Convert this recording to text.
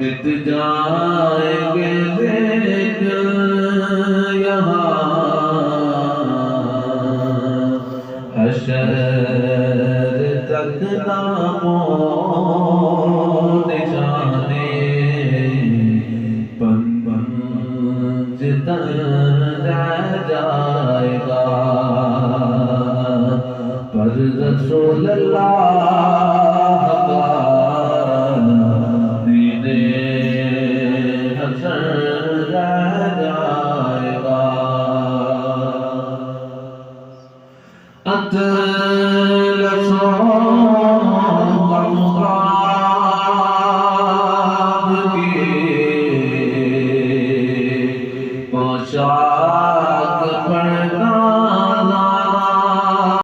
مٹ جائیں گے لیکن یہاں حشر تک نہ نشانے پنج تر رہ جائے گا پر رسول اللہ کا اطلسوں